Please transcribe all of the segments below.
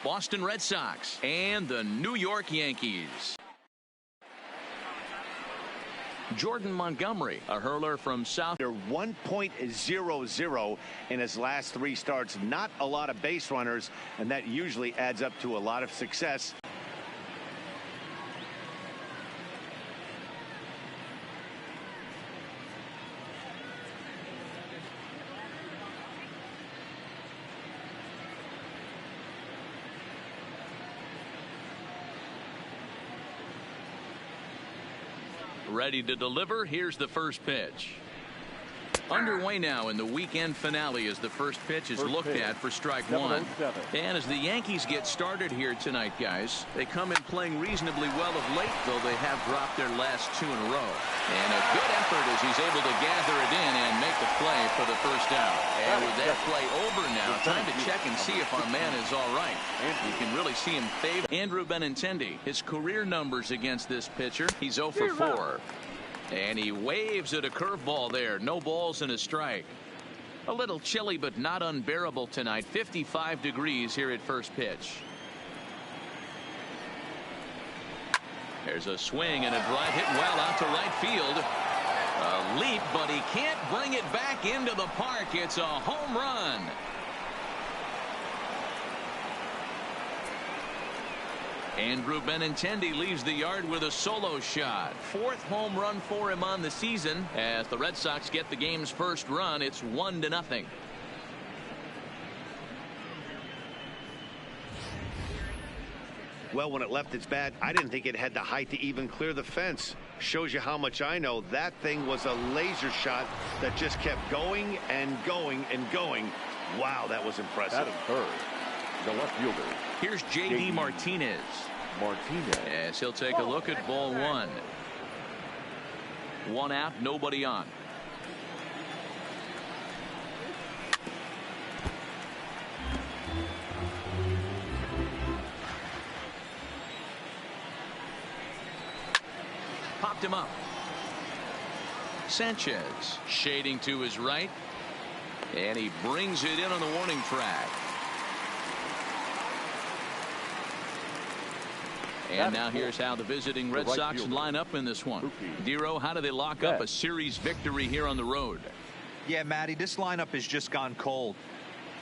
Boston Red Sox and the New York Yankees. Jordan Montgomery, a hurler from South. 1.00 in his last 3 starts. Not a lot of base runners, and that usually adds up to a lot of success. Ready to deliver. Here's the first pitch. Underway now in the weekend finale as the first pitch is looked at for strike one. And as the Yankees get started here tonight, guys, they come in playing reasonably well of late, though they have dropped their last 2 in a row. And a good effort as he's able to gather it in and make the play for the first out. And with that play over now, time to check and see if our man is all right. You can really see him favor Andrew Benintendi. His career numbers against this pitcher, he's 0 for 4. And he waves at a curveball there. No balls and a strike. A little chilly, but not unbearable tonight. 55 degrees here at first pitch. There's a swing and a drive hit well out to right field. A leap, but he can't bring it back into the park. It's a home run. Andrew Benintendi leaves the yard with a solo shot. 4th home run for him on the season. As the Red Sox get the game's first run, it's 1-0. Well, when it left its bat, I didn't think it had the height to even clear the fence. Shows you how much I know. That thing was a laser shot that just kept going and going and going. Wow, that was impressive. At third, the left fielder. Here's J.D. Martinez. As he'll take a look at ball 1. 1 out, nobody on. Popped him up. Sanchez shading to his right. And he brings it in on the warning track. And now here's how the visiting Red Sox line up in this one. Dero, how do they lock up a series victory here on the road? Yeah, Matty, this lineup has just gone cold.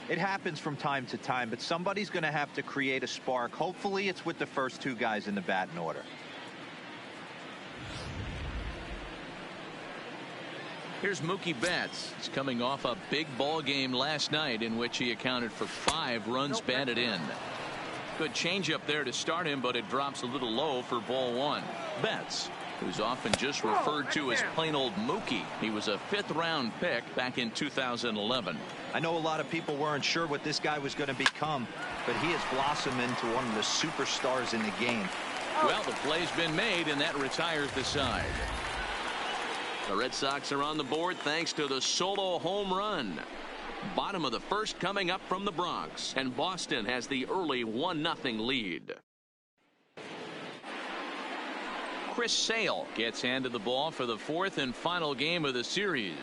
It happens from time to time, but somebody's going to have to create a spark. Hopefully it's with the first 2 guys in the batting order. Here's Mookie Betts. He's coming off a big ball game last night in which he accounted for 5 runs batted in. Good changeup there to start him, but it drops a little low for ball 1. Betts, who's often just referred to as plain old Mookie. He was a 5th-round pick back in 2011. I know a lot of people weren't sure what this guy was going to become, but he has blossomed into one of the superstars in the game. Well, the play's been made, and that retires the side. The Red Sox are on the board thanks to the solo home run. Bottom of the first coming up from the Bronx, and Boston has the early 1-0 lead. Chris Sale gets handed the ball for the 4th and final game of the series.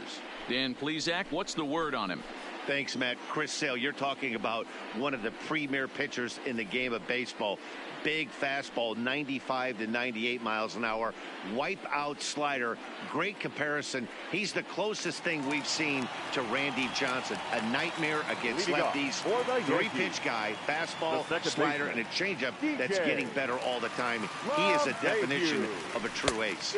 Dan Plesac, what's the word on him? Thanks, Matt. Chris Sale, you're talking about one of the premier pitchers in the game of baseball. Big fastball, 95 to 98 miles an hour. Wipe out slider. Great comparison. He's the closest thing we've seen to Randy Johnson. A nightmare against lefties. 3-pitch guy. Fastball, slider, and a changeup that's getting better all the time. He is a definition of a true ace.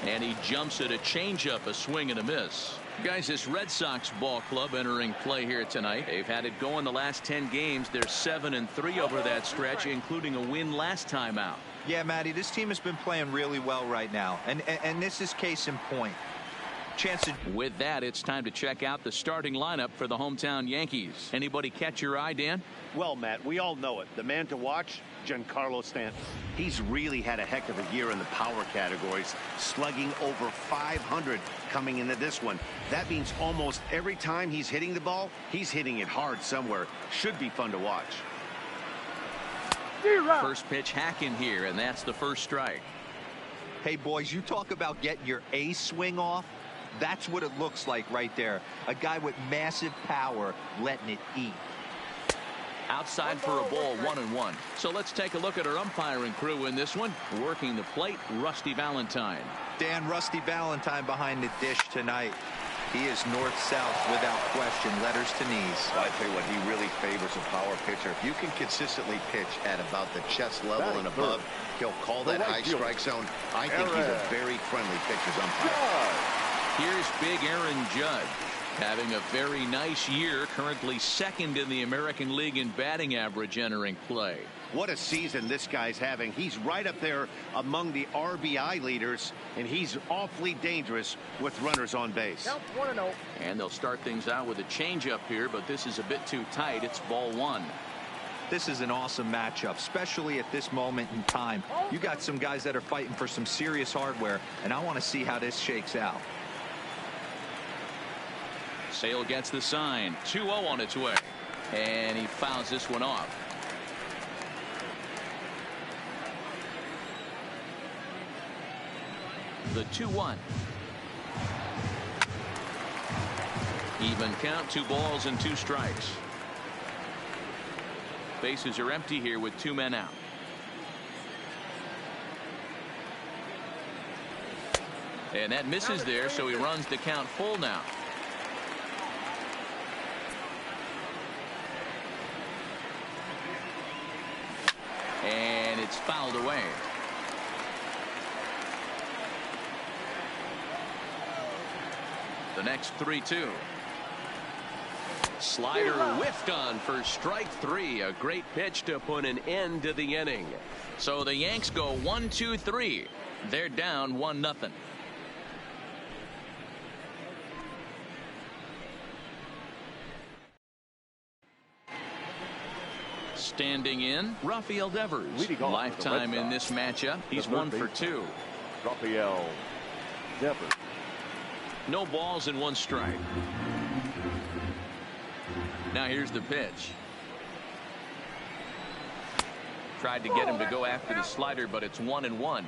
And he jumps at a changeup, a swing and a miss. Guys, this Red Sox ball club entering play here tonight. They've had it going the last 10 games. They're 7-3 over that stretch, including a win last time out. Yeah, Matty, this team has been playing really well right now, and this is case in point. With that, it's time to check out the starting lineup for the hometown Yankees. Anybody catch your eye, Dan? Well, Matt, we all know it. The man to watch, Giancarlo Stanton. He's really had a heck of a year in the power categories, slugging over 500 coming into this one. That means almost every time he's hitting the ball, he's hitting it hard somewhere. Should be fun to watch. First pitch hacking here, and that's the first strike. Hey, boys, you talk about getting your A swing off. That's what it looks like right there. A guy with massive power letting it eat. Outside for a ball, 1-1. So let's take a look at our umpiring crew in this one. Working the plate, Rusty Valentine. Dan Rusty Valentine behind the dish tonight. He is north-south without question, letters to knees. Well, I tell you what, he really favors a power pitcher. If you can consistently pitch at about the chest level and above, he'll call that high strike zone. I think he's a very friendly pitcher's umpire. Here's big Aaron Judge, having a very nice year, currently second in the American League in batting average entering play. What a season this guy's having. He's right up there among the RBI leaders, and he's awfully dangerous with runners on base. And they'll start things out with a changeup here, but this is a bit too tight. It's ball 1. This is an awesome matchup, especially at this moment in time. You got some guys that are fighting for some serious hardware, and I want to see how this shakes out. Sale gets the sign. 2-0 on its way. And he fouls this one off. The 2-1. Even count, 2 balls and 2 strikes. Bases are empty here with 2 men out. And that misses there, so he runs the count full now. And it's fouled away. The next 3-2. Slider whiffed on for strike 3. A great pitch to put an end to the inning. So the Yanks go 1-2-3. They're down 1-0. Standing in, Rafael Devers. Lifetime in this matchup. He's 1 for 2. Rafael Devers. No balls and 1 strike. Now here's the pitch. Tried to get him to go after the slider, but it's 1-1.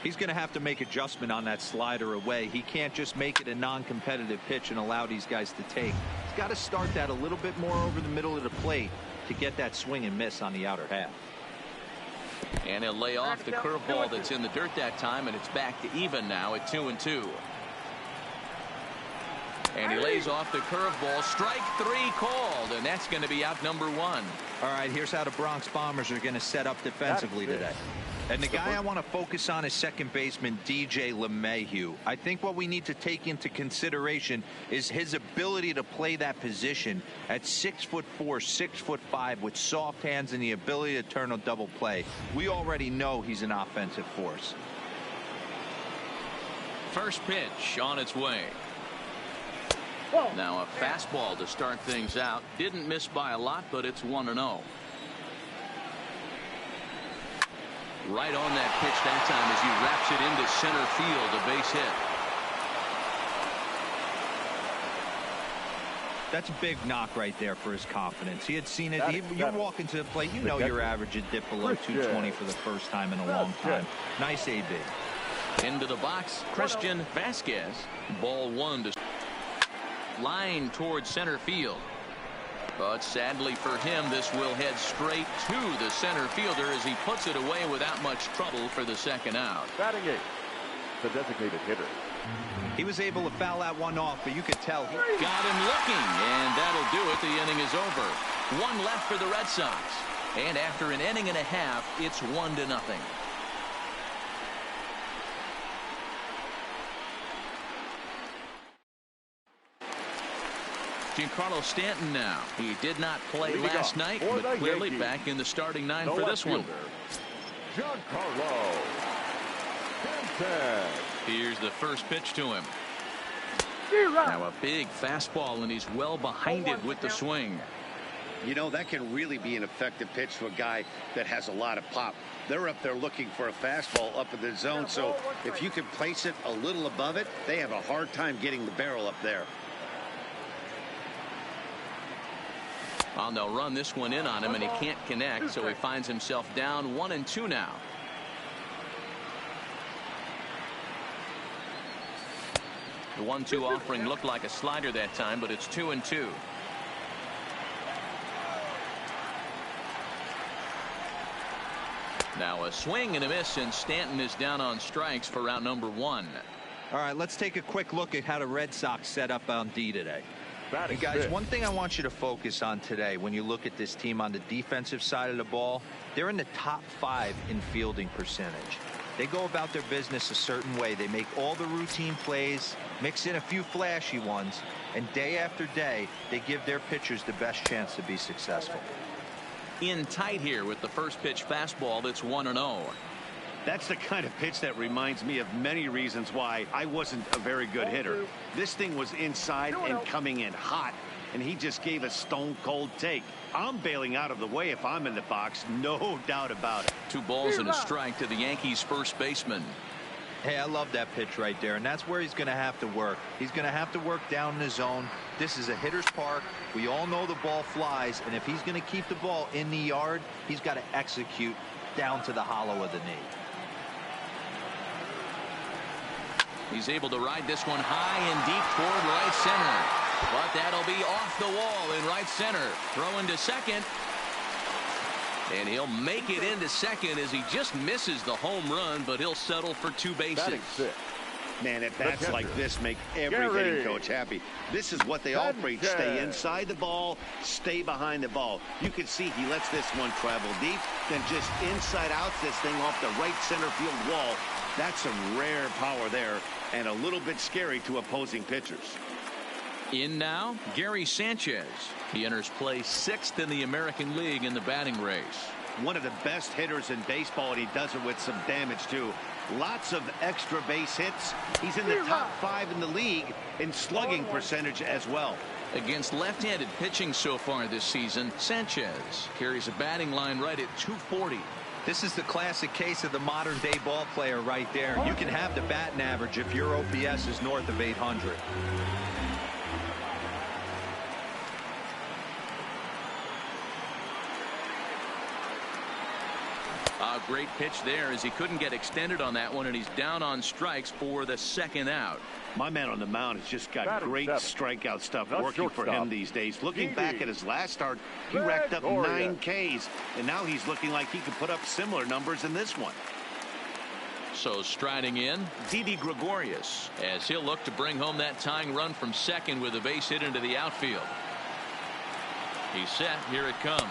He's going to have to make adjustment on that slider away. He can't just make it a non-competitive pitch and allow these guys to take. He's got to start that a little bit more over the middle of the plate to get that swing and miss on the outer half. And he'll lay off the curveball that's in the dirt that time, and it's back to even now at 2-2. And he lays off the curveball. Strike 3 called, and that's going to be out number 1. All right, here's how the Bronx Bombers are going to set up defensively today. And the guy I want to focus on is second baseman DJ LeMahieu. I think what we need to take into consideration is his ability to play that position at 6'4", 6'5", with soft hands and the ability to turn a double play. We already know he's an offensive force. First pitch on its way. Now a fastball to start things out. Didn't miss by a lot, but it's 1-0. Right on that pitch that time as he wraps it into center field, a base hit. That's a big knock right there for his confidence. He had seen it. You walk into the plate, you know your average would dip below 220 for the first time in a long time. Nice AB. Into the box, Christian Vasquez. Ball 1 to line towards center field. But sadly for him, this will head straight to the center fielder as he puts it away without much trouble for the second out. Batting 8, the designated hitter. He was able to foul that one off, but you could tell. Got him looking, and that'll do it. The inning is over. 1 left for the Red Sox. And after an inning and a half, it's 1-0. Giancarlo Stanton now. He did not play last night, but clearly back in the starting 9 for this one. Giancarlo Stanton. Here's the first pitch to him. Now a big fastball, and he's well behind it with the swing. You know, that can really be an effective pitch to a guy that has a lot of pop. They're up there looking for a fastball up in the zone, so if you can place it a little above it, they have a hard time getting the barrel up there. Well, they'll run this one in on him, and he can't connect, so he finds himself down 1-2 now. The 1-2 offering looked like a slider that time, but it's 2-2. Now a swing and a miss, and Stanton is down on strikes for round number 1. All right, let's take a quick look at how the Red Sox set up on D today. And guys, fifth. one thing I want you to focus on today when you look at this team on the defensive side of the ball, they're in the top 5 in fielding percentage. They go about their business a certain way. They make all the routine plays, mix in a few flashy ones, and day after day, they give their pitchers the best chance to be successful. In tight here with the first pitch fastball that's 1-0. That's the kind of pitch that reminds me of many reasons why I wasn't a very good hitter. This thing was inside and coming in hot, and he just gave a stone-cold take. I'm bailing out of the way if I'm in the box, no doubt about it. 2 balls and a strike to the Yankees first baseman. Hey, I love that pitch right there, and that's where he's going to have to work. He's going to have to work down in the zone. This is a hitter's park. We all know the ball flies, and if he's going to keep the ball in the yard, he's got to execute down to the hollow of the knee. He's able to ride this one high and deep toward right center. But that'll be off the wall in right center. Throwing to second. And he'll make it into second as he just misses the home run, but he'll settle for 2 bases. Man, at bats like this make every hitting coach happy. This is what they all preach. Stay inside the ball, stay behind the ball. You can see he lets this one travel deep, then just inside out this thing off the right center field wall. That's some rare power there and a little bit scary to opposing pitchers. In now, Gary Sanchez. He enters play 6th in the American League in the batting race. One of the best hitters in baseball, and he does it with some damage too. Lots of extra base hits. He's in the top 5 in the league in slugging percentage as well. Against left-handed pitching so far this season, Sanchez carries a batting line right at 240. This is the classic case of the modern-day ball player right there. You can have the batting average if your OPS is north of 800. A great pitch there as he couldn't get extended on that one, and he's down on strikes for the 2nd out. My man on the mound has just got great strikeout stuff working for him these days. Looking back at his last start, he racked up 9 Ks, and now he's looking like he could put up similar numbers in this one. So striding in, Didi Gregorius, as he'll look to bring home that tying run from second with a base hit into the outfield. He's set. Here it comes.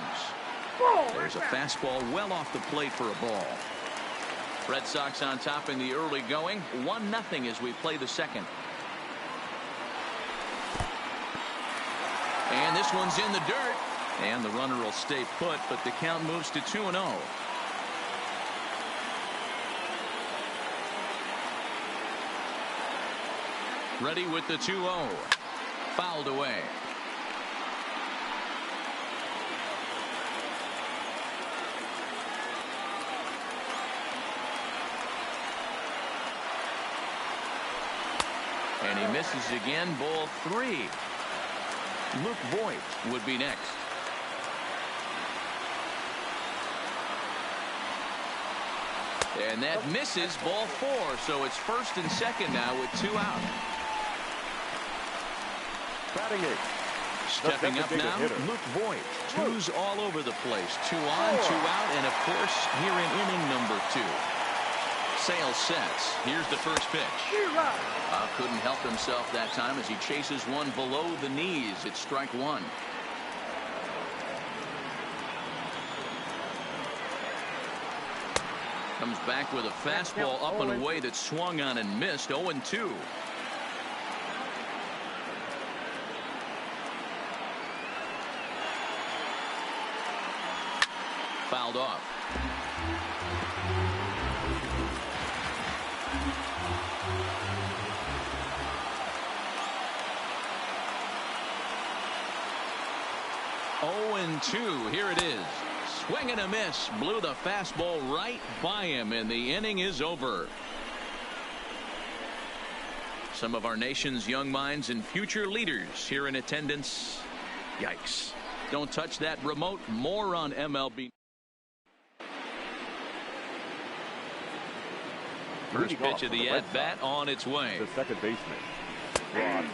There's a fastball well off the plate for a ball. Red Sox on top in the early going. 1-0 as we play the 2nd. And this one's in the dirt. And the runner will stay put, but the count moves to 2-0. Ready with the 2-0. Fouled away. And he misses again. Ball 3. Luke Voigt would be next. And that misses. Ball 4. So it's 1st and 2nd now with 2 out. Batting 8. Stepping up now, Luke Voigt. 2s all over the place. 2 on, 2 out, and of course here in inning number 2. Sale sets. Here's the first pitch. Couldn't help himself that time as he chases one below the knees. It's strike 1. Comes back with a fastball up and away that swung on and missed. 0-2. Fouled off. And 2. Here it is. Swing and a miss. Blew the fastball right by him, and the inning is over. Some of our nation's young minds and future leaders here in attendance. Yikes. Don't touch that remote. More on MLB. First pitch of the at-bat on its way. The second baseman.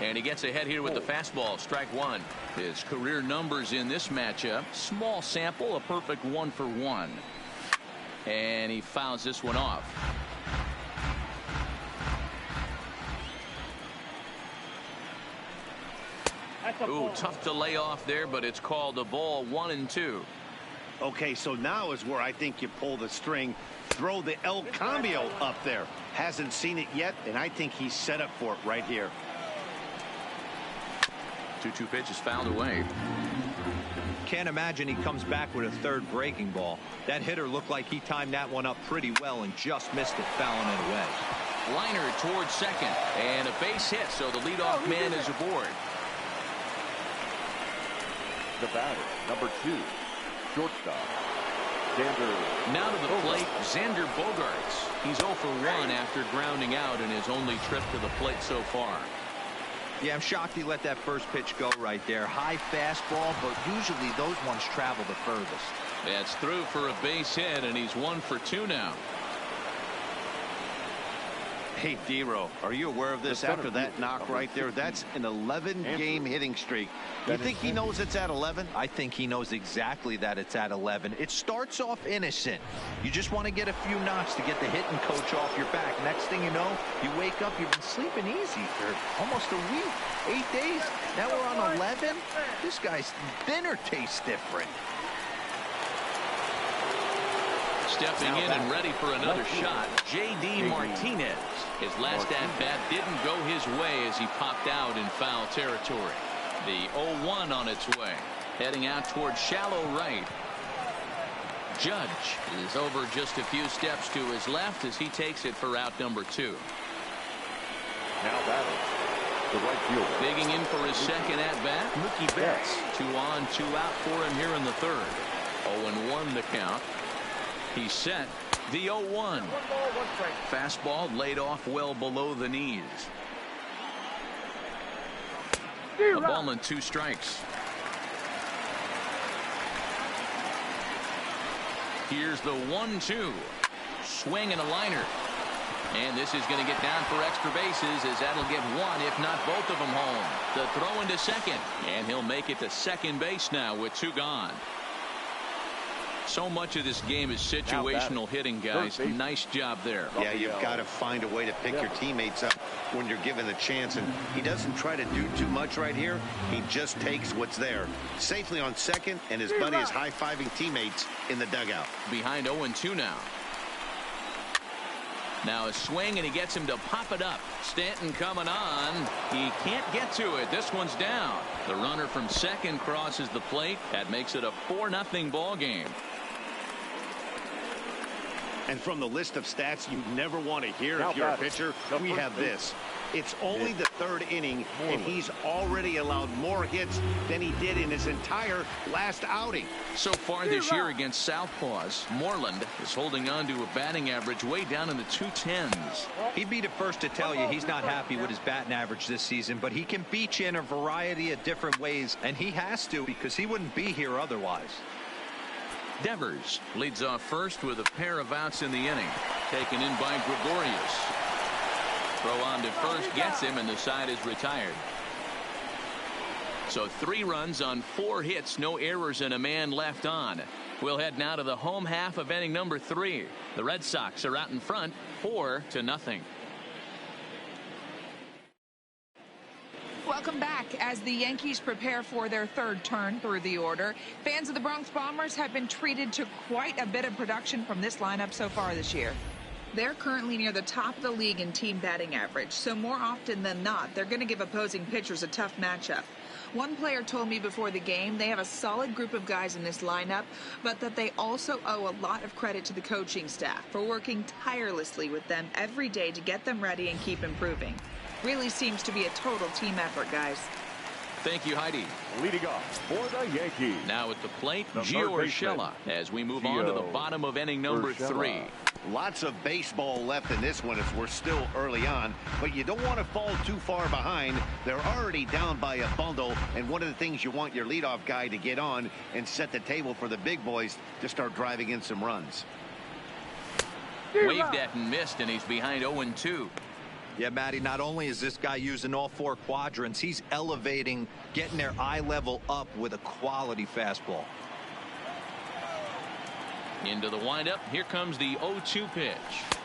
And he gets ahead here with the fastball. Strike 1. His career numbers in this matchup. Small sample, a perfect 1 for 1. And he fouls this one off. Ooh, tough to lay off there, but it's called a ball 1-2. Okay, so now is where I think you pull the string. Throw the El Cambio up there. Hasn't seen it yet, and I think he's set up for it right here. 2-2 pitch is fouled away. Can't imagine he comes back with a third breaking ball. That hitter looked like he timed that one up pretty well and just missed it, fouling it away. Liner towards second, and a base hit, so the leadoff man is aboard. The batter, number 2, shortstop, Xander. Now to the plate, Xander Bogaerts. He's 0 for 1 after grounding out in his only trip to the plate so far. Yeah, I'm shocked he let that first pitch go right there. High fastball, but usually those ones travel the furthest. That's through for a base hit, and he's 1 for 2 now. Hey, D-Row, are you aware of this after that knock right there? That's an 11-game hitting streak. You think he knows it's at 11? I think he knows exactly that it's at 11. It starts off innocent. You just want to get a few knocks to get the hitting coach off your back. Next thing you know, you wake up, you've been sleeping easy for almost a week, 8 days. Now we're on 11. This guy's dinner tastes different. Stepping in and ready for another shot, J.D. Martinez. His last at-bat didn't go his way as he popped out in foul territory. The 0-1 on its way. Heading out towards shallow right. Judge is over just a few steps to his left as he takes it for out number 2. Now batting, the right fielder. Digging in for his second at-bat, Mookie Betts. 2 on, 2 out for him here in the third. 0-1 the count. He's set. The 0-1. Fastball laid off well below the knees. A ball and 2 strikes. Here's the 1-2. Swing and a liner. And this is going to get down for extra bases as that'll get 1, if not both of them home. The throw into second. And he'll make it to second base now with 2 gone. So much of this game is situational hitting, guys. Nice job there. Yeah, you've got to find a way to pick your teammates up when you're given the chance. And he doesn't try to do too much right here. He just takes what's there. Safely on second, and his buddy is high-fiving teammates in the dugout. Behind 0-2 now. Now a swing, and he gets him to pop it up. Stanton coming on. He can't get to it. This one's down. The runner from second crosses the plate. That makes it a 4-0 ball game. And from the list of stats you never want to hear if you're a pitcher, we have this. It's only the 3rd inning, and he's already allowed more hits than he did in his entire last outing. So far this year against Southpaws, Moreland is holding on to a batting average way down in the 210s. He'd be the first to tell you he's not happy with his batting average this season, but he can beat you in a variety of different ways, and he has to because he wouldn't be here otherwise. Devers leads off first with a pair of outs in the inning. Taken in by Gregorius. Throw on to first gets him, and the side is retired. So 3 runs on 4 hits, no errors, and a man left on. We'll head now to the home half of inning number 3. The Red Sox are out in front, 4-0. Welcome back. As the Yankees prepare for their 3rd turn through the order, fans of the Bronx Bombers have been treated to quite a bit of production from this lineup so far this year. They're currently near the top of the league in team batting average, so more often than not, they're going to give opposing pitchers a tough matchup. One player told me before the game they have a solid group of guys in this lineup, but that they also owe a lot of credit to the coaching staff for working tirelessly with them every day to get them ready and keep improving. Really seems to be a total team effort, guys. Thank you, Heidi. Leading off for the Yankees. Now at the plate, Gio Urshela as we move on to the bottom of inning number 3. Lots of baseball left in this one as we're still early on, but you don't want to fall too far behind. They're already down by a bundle, and one of the things you want your leadoff guy to get on and set the table for the big boys to start driving in some runs. Waved at and missed, and he's behind 0-2. Yeah, Matty, not only is this guy using all 4 quadrants, he's elevating, getting their eye level up with a quality fastball. Into the windup. Here comes the 0-2 pitch.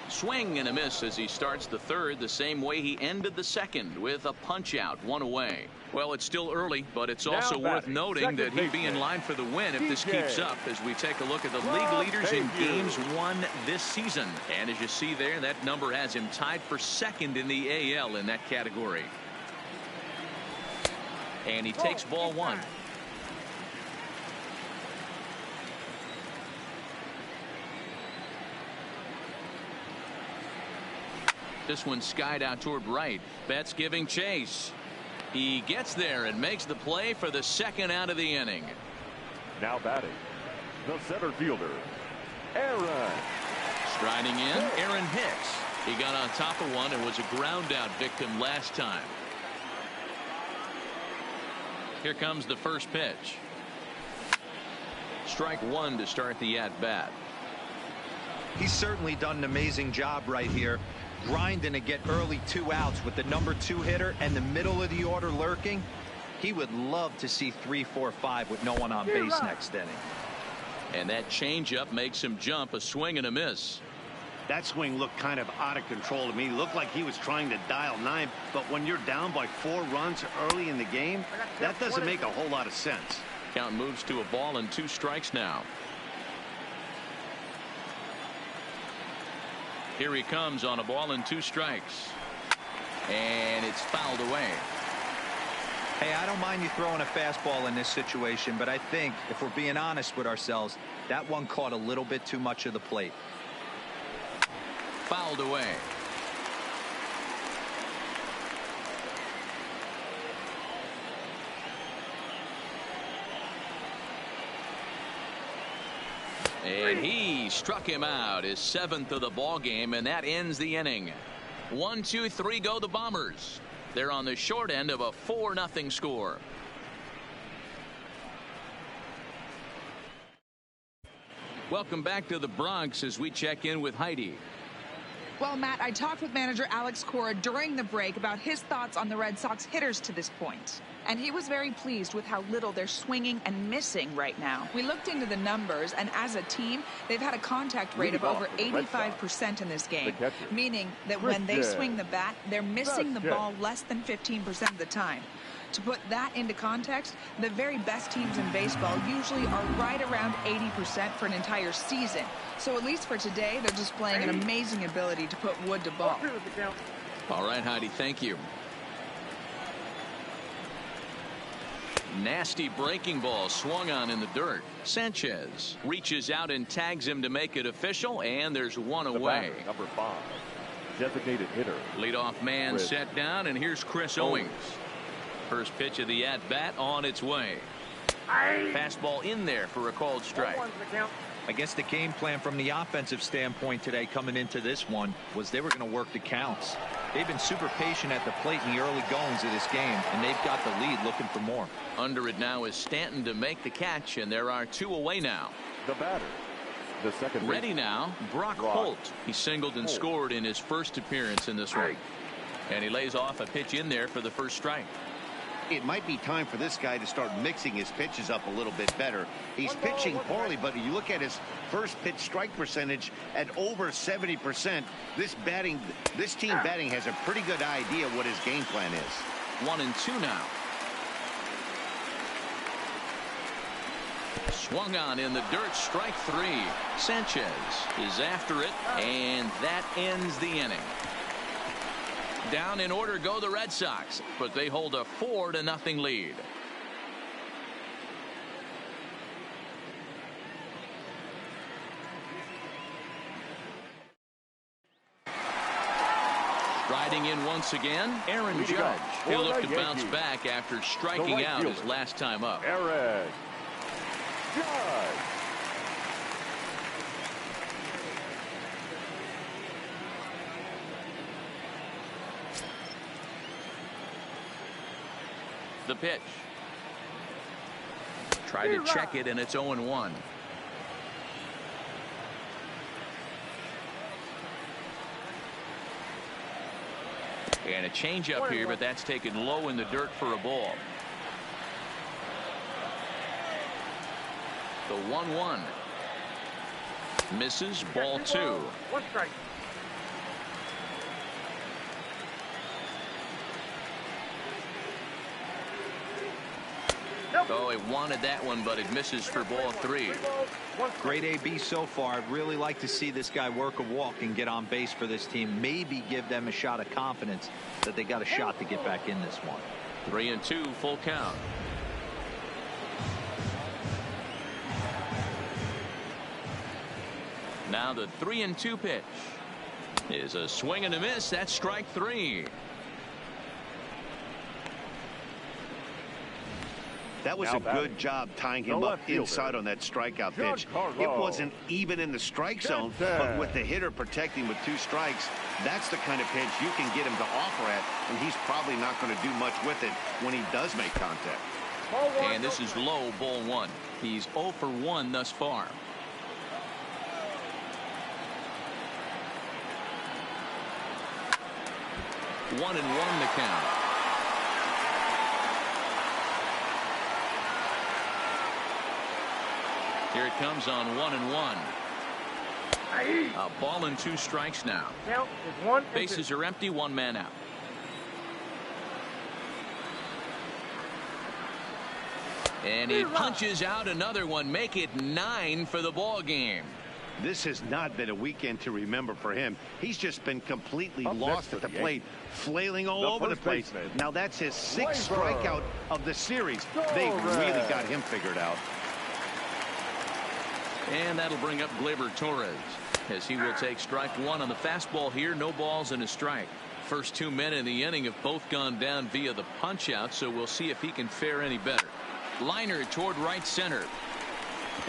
Swing and a miss as he starts the third the same way he ended the second, with a punch out, one away. Well, it's still early, but it's also worth noting that he'd be in line for the win if this keeps up as we take a look at the league leaders in games won this season. And as you see there, that number has him tied for second in the AL in that category. And he takes ball one. This one skied out toward right. Betts giving chase. He gets there and makes the play for the second out of the inning. Now batting, the center fielder, Aaron. Striding in, Aaron Hicks. He got on top of one and was a ground out victim last time. Here comes the first pitch. Strike one to start the at-bat. He's certainly done an amazing job right here, grinding to get early 2 outs with the number 2 hitter and the middle of the order lurking. He would love to see 3, 4, 5 with no one on base next inning. And that changeup makes him jump, a swing and a miss. That swing looked kind of out of control to me. Looked like he was trying to dial 9, but when you're down by 4 runs early in the game, that doesn't make a whole lot of sense. Count moves to a ball and 2 strikes now. Here he comes on a ball and 2 strikes. And it's fouled away. Hey, I don't mind you throwing a fastball in this situation, but I think if we're being honest with ourselves, that one caught a little bit too much of the plate. Fouled away. And he struck him out, his 7th of the ball game, and that ends the inning. 1, 2, 3 go the Bombers. They're on the short end of a 4-0 score. Welcome back to the Bronx as we check in with Heidi. Well, Matt, I talked with manager Alex Cora during the break about his thoughts on the Red Sox hitters to this point. And he was very pleased with how little they're swinging and missing right now. We looked into the numbers, and as a team, they've had a contact rate of over 85% in this game, meaning that when they swing the bat, they're missing the ball less than 15% of the time. To put that into context, the very best teams in baseball usually are right around 80% for an entire season. So at least for today, they're displaying an amazing ability to put wood to ball. All right, Heidi, thank you. Nasty breaking ball swung on in the dirt. Sanchez reaches out and tags him to make it official, and there's one away. Number 5, designated hitter. Leadoff man set down, and here's Chris Owings. First pitch of the at-bat on its way. Fastball in there for a called strike. I guess the game plan from the offensive standpoint today coming into this one was they were going to work the counts. They've been super patient at the plate in the early goings of this game, and they've got the lead looking for more. Under it now is Stanton to make the catch, and there are 2 away now. The batter, the second ready now, Brock Holt. He singled and scored in his first appearance in this one. And he lays off a pitch in there for the first strike. It might be time for this guy to start mixing his pitches up a little bit better. He's pitching poorly, but you look at his first pitch strike percentage at over 70%. This team batting has a pretty good idea what his game plan is. 1 and 2 now. Swung on in the dirt, strike 3. Sanchez is after it, and that ends the inning. Down in order go the Red Sox, but they hold a 4-0 lead. Riding in once again, Aaron Judge. He'll look to bounce back after striking out his last time up. Aaron Judge. The pitch. Try to check it, and it's 0-1. And a changeup here, but that's taken low in the dirt for a ball. The 1-1. Misses, ball 2. One strike. Oh, he wanted that one, but it misses for ball 3. Great AB so far. I'd really like to see this guy work a walk and get on base for this team. Maybe give them a shot of confidence that they got a shot to get back in this one. 3-2, full count. Now the 3-2 pitch is a swing and a miss. That's strike 3. That was a good job tying him up inside on that strikeout pitch. It wasn't even in the strike zone, but with the hitter protecting with 2 strikes, that's the kind of pitch you can get him to offer at, and he's probably not going to do much with it when he does make contact. And this is low, ball 1. He's 0 for 1 thus far. One and 1 the count. Here it comes on 1-1. A ball and 2 strikes now. Count is 1 and 2. Bases are empty, 1 man out. And he punches out another one, make it 9 for the ball game. This has not been a weekend to remember for him. He's just been completely lost at the plate, flailing all over the place. Now that's his 6th strikeout of the series. They really got him figured out. And that'll bring up Gleyber Torres, as he will take strike 1 on the fastball here. No balls and a strike. First 2 men in the inning have both gone down via the punch out, so we'll see if he can fare any better. Liner toward right center.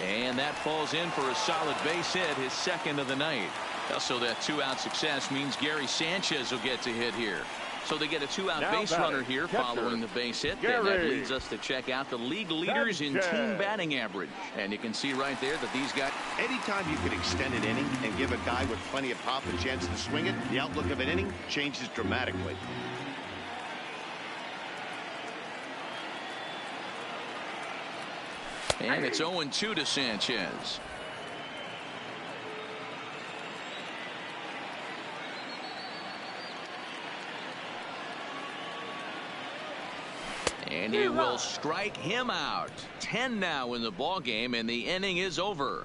And that falls in for a solid base hit, his 2nd of the night. Also, that 2-out success means Gary Sanchez will get to hit here. So they get a 2-out base runner here following the base hit. And that leads us to check out the league leaders in team batting average. And you can see right there that these guys. Anytime you can extend an inning and give a guy with plenty of pop a chance to swing it, the outlook of an inning changes dramatically. And it's 0-2 to Sanchez. And he will strike him out. 10 now in the ball game, and the inning is over.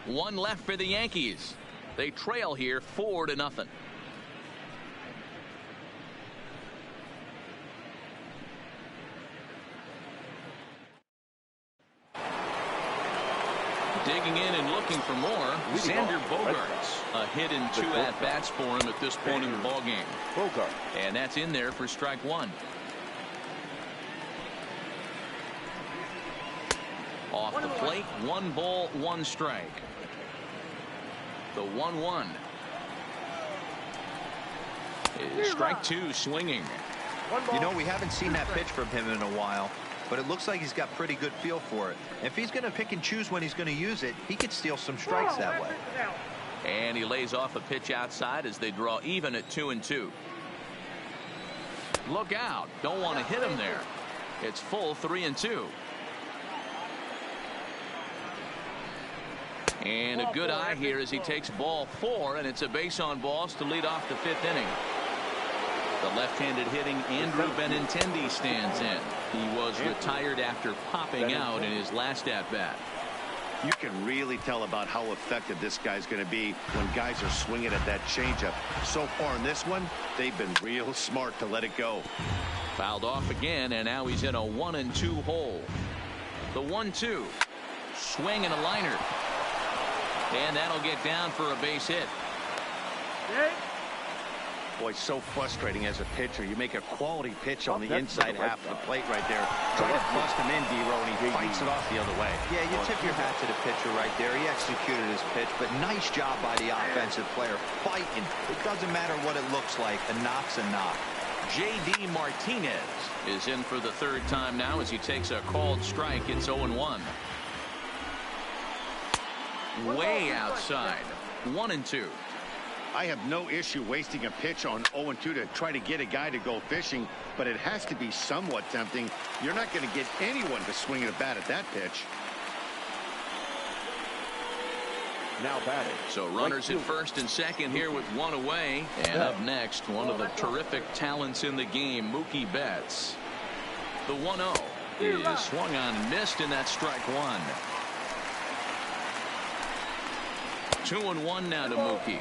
1 left for the Yankees. They trail here 4-0. Digging in and looking for more, Xander Bogaerts. A hit and 2 at-bats for him at this point in the ball game. And that's in there for strike 1. Off the plate, 1 ball, 1 strike. The 1-1 is strike 2, swinging. You know, we haven't seen that pitch from him in a while, but it looks like he's got pretty good feel for it. If he's going to pick and choose when he's going to use it, he could steal some strikes that way. And he lays off a pitch outside as they draw even at 2-2. Look out. Don't want to hit him there. It's full 3-2. And a good eye here as he takes ball 4, and it's a base on balls to lead off the 5th inning. The left-handed hitting Andrew Benintendi stands in. He was retired after popping out in his last at-bat. You can really tell about how effective this guy's going to be when guys are swinging at that changeup. So far in this one, they've been real smart to let it go. Fouled off again, and now he's in a 1-2 hole. The 1-2. Swing and a liner. And that'll get down for a base hit. Boy, so frustrating as a pitcher. You make a quality pitch on the inside half of the plate right there. Try to bust him in, D-Row, and he fights it off the other way. Yeah, you tip your hat to the pitcher right there. He executed his pitch, but nice job by the offensive player. Fighting. It doesn't matter what it looks like. A knock's a knock. J.D. Martinez is in for the 3rd time now as he takes a called strike. It's 0-1. Way outside. 1-2. I have no issue wasting a pitch on 0-2 to try to get a guy to go fishing, but it has to be somewhat tempting. You're not going to get anyone to swing a bat at that pitch. Now batting. So runners at first and second here with one away. And up next, one of the terrific talents in the game, Mookie Betts. The 1-0 is swung on and missed, and that's strike one. 2-1 now to Mookie.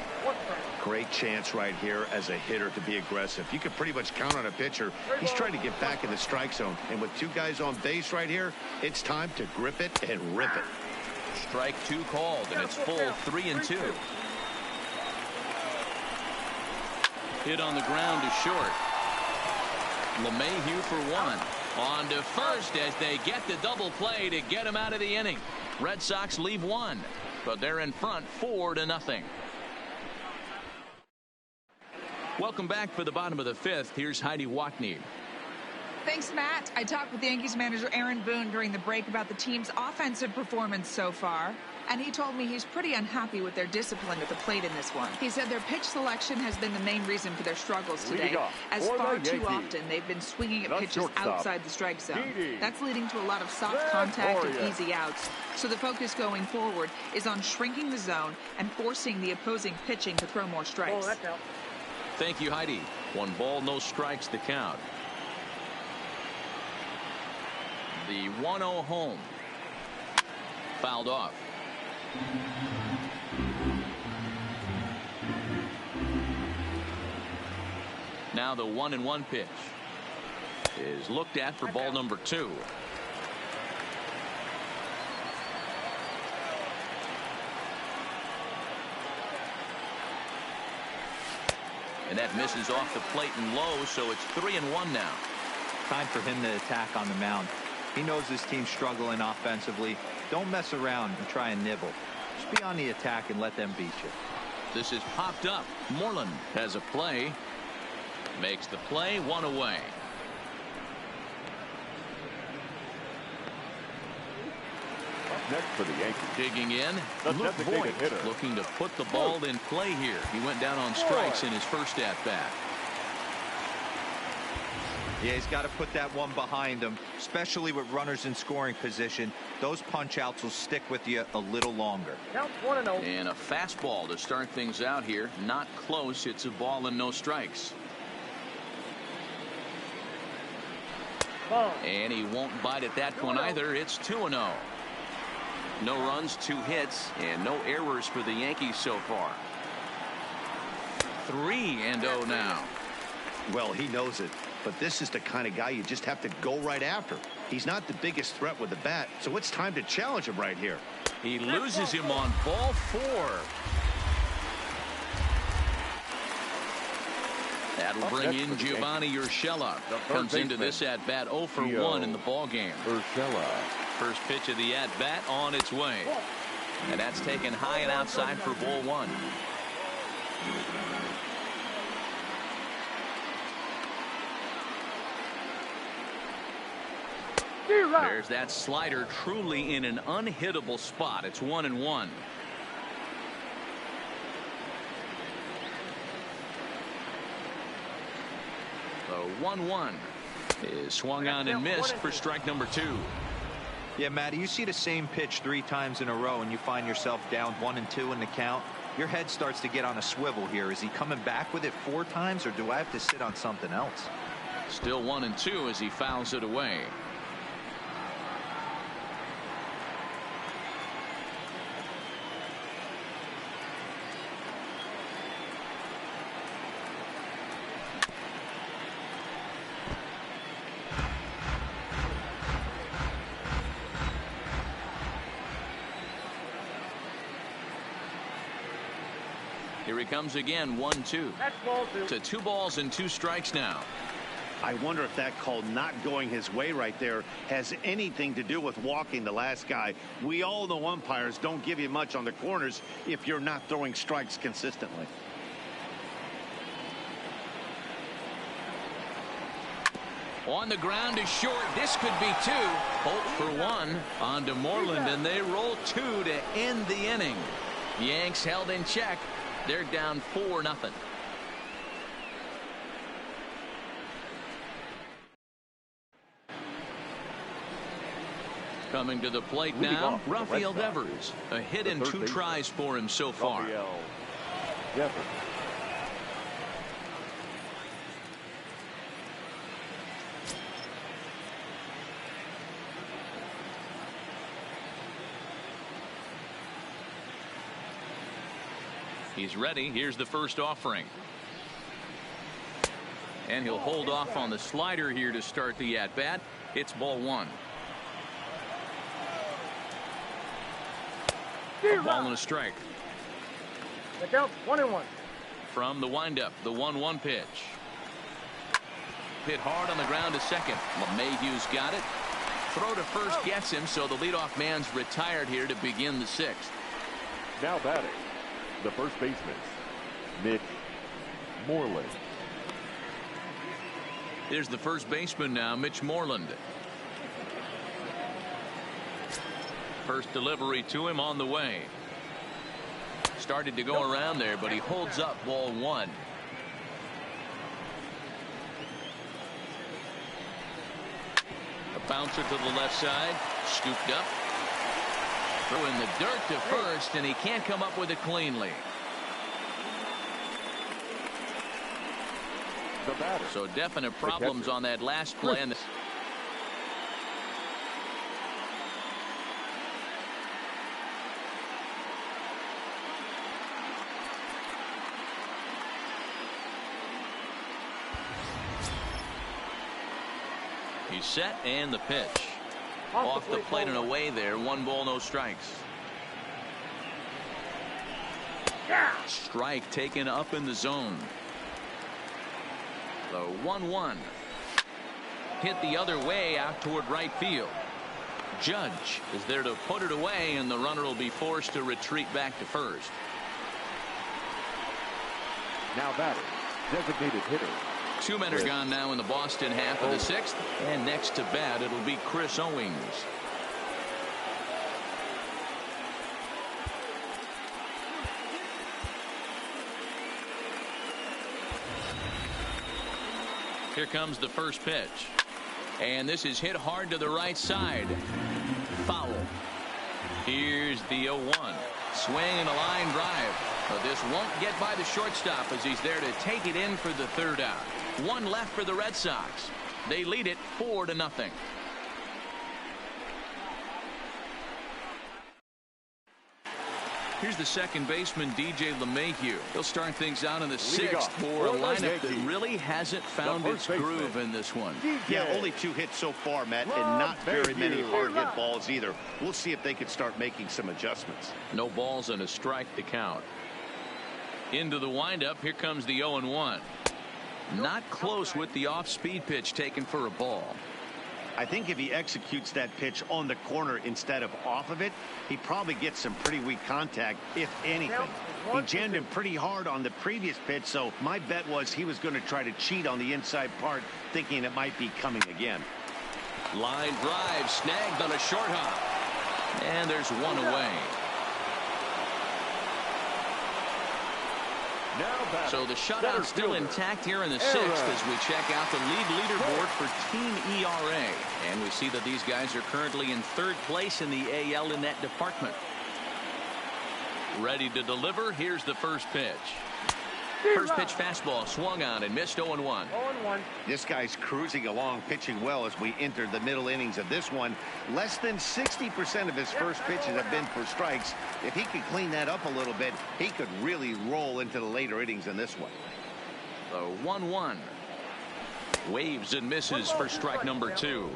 Great chance right here as a hitter to be aggressive. You can pretty much count on a pitcher. He's trying to get back in the strike zone. And with two guys on base right here, it's time to grip it and rip it. Strike two called, and it's full 3-2. Hit on the ground to short. LeMahieu for one. On to first as they get the double play to get him out of the inning. Red Sox leave one, but they're in front 4-0. Welcome back for the bottom of the fifth. Here's Heidi Watney. Thanks, Matt. I talked with Yankees manager Aaron Boone during the break about the team's offensive performance so far, and he told me he's pretty unhappy with their discipline at the plate in this one. He said their pitch selection has been the main reason for their struggles today, as far too often they've been swinging at pitches outside the strike zone. That's leading to a lot of soft contact and easy outs, so the focus going forward is on shrinking the zone and forcing the opposing pitching to throw more strikes. Thank you, Heidi. 1 ball, no strikes, the count. The 1-0 home. Fouled off. Now the 1-1 pitch is looked at for ball number 2. And that misses off the plate and low, so it's 3-1 now. Time for him to attack on the mound. He knows his team's struggling offensively. Don't mess around and try and nibble. Just be on the attack and let them beat you. This is popped up. Moreland has a play. Makes the play, 1 away. Up next for the Yankees. Digging in, The Luke designated Voigt hitter. looking to put the ball in play here. He went down on strikes in his first at-bat. Yeah, he's got to put that one behind him, especially with runners in scoring position. Those punch-outs will stick with you a little longer. Counts 1-0. And a fastball to start things out here. Not close. It's a ball and no strikes. And he won't bite at that one either. It's 2-0. No runs, 2 hits, and no errors for the Yankees so far. 3-0 now. Well, he knows it, but this is the kind of guy you just have to go right after. He's not the biggest threat with the bat, so it's time to challenge him right here. He loses him on ball 4. That'll bring in Giovanni Urshela. Comes into this at-bat 0 for 1 in the ballgame. Urshela. First pitch of the at-bat on its way. And that's taken high and outside for ball 1. There's that slider, truly in an unhittable spot. It's 1-1. The 1-1 is swung on and missed for strike number 2. Yeah, Matty, you see the same pitch 3 times in a row and you find yourself down 1-2 in the count. Your head starts to get on a swivel here. Is he coming back with it 4 times, or do I have to sit on something else? Still 1-2 as he fouls it away. Here he comes again, 1-2. That's ball 2. To 2 balls and 2 strikes now. I wonder if that call not going his way right there has anything to do with walking the last guy. We all know umpires don't give you much on the corners if you're not throwing strikes consistently. On the ground is short. This could be 2. Holt for 1 on to Moreland, and they roll 2 to end the inning. Yanks held in check. They're down 4-0. Coming to the plate now, Rafael Devers. A hit in 2 tries for him so far. Devers. He's ready. Here's the first offering. And he'll hold off on the slider here to start the at-bat. It's ball 1. A ball and a strike. The count's 1-1. From the windup, the 1-1 pitch. Hit hard on the ground to second. LeMahieu's got it. Throw to first gets him, so the leadoff man's retired here to begin the 6th. Now batting, the first baseman, Mitch Moreland. Here's the first baseman now, Mitch Moreland. First delivery to him on the way. Started to go around there, but he holds up ball 1. A bouncer to the left side, scooped up. Throw in the dirt to first, and he can't come up with it cleanly. The batter. So definite problems on that last play. And he's set, and the pitch. Off the plate and away there. 1 ball, no strikes. Strike taken up in the zone. The 1-1. Hit the other way out toward right field. Judge is there to put it away, and the runner will be forced to retreat back to first. Now batting, designated hitter. 2 men are gone now in the Boston half of the 6th. And next to bat, it'll be Chris Owings. Here comes the first pitch. And this is hit hard to the right side. Foul. Here's the 0-1. Swing and a line drive. But this won't get by the shortstop as he's there to take it in for the 3rd out. 1 left for the Red Sox. They lead it 4-0. Here's the second baseman, DJ LeMahieu. He'll start things out in the 6th for a lineup that really hasn't found its groove in this one. Yeah, only 2 hits so far, Matt, and not very many hard hit balls either. We'll see if they can start making some adjustments. No balls and a strike to count. Into the windup. Here comes the 0-1. Not close with the off-speed pitch taken for a ball. I think if he executes that pitch on the corner instead of off of it, he probably gets some pretty weak contact, if anything. He jammed him pretty hard on the previous pitch, so my bet was he was going to try to cheat on the inside part, thinking it might be coming again. Line drive snagged on a short hop. And there's 1 away. So the shutout still intact here in the 6th as we check out the lead leaderboard for team ERA. And we see that these guys are currently in 3rd place in the AL in that department. Ready to deliver. Here's the first pitch. First pitch fastball swung on and missed. 0-1. 0-1. This guy's cruising along, pitching well as we enter the middle innings of this one. Less than 60% of his first pitches have been for strikes. If he could clean that up a little bit, he could really roll into the later innings in this one. The 1-1. Waves and misses for strike number 2.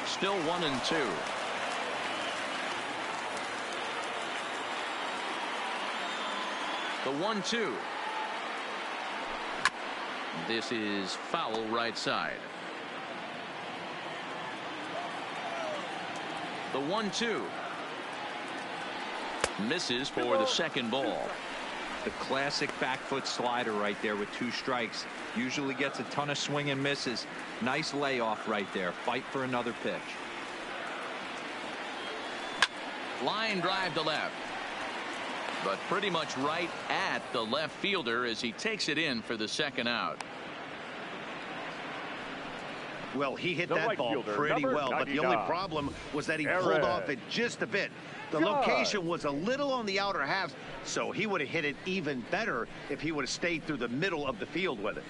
Still 1-2. The 1-2. This is foul right side. The 1-2. Misses for the second ball. The classic back foot slider right there with 2 strikes. Usually gets a ton of swing and misses. Nice layoff right there. Fight for another pitch. Line drive to left. but pretty much right at the left fielder as he takes it in for the second out. Well, he hit The that right ball fielder, pretty number well, but the only 99. problem was that he Aaron. pulled off it just a bit. The Good. location was a little on the outer half, so he would have hit it even better if he would have stayed through the middle of the field with it.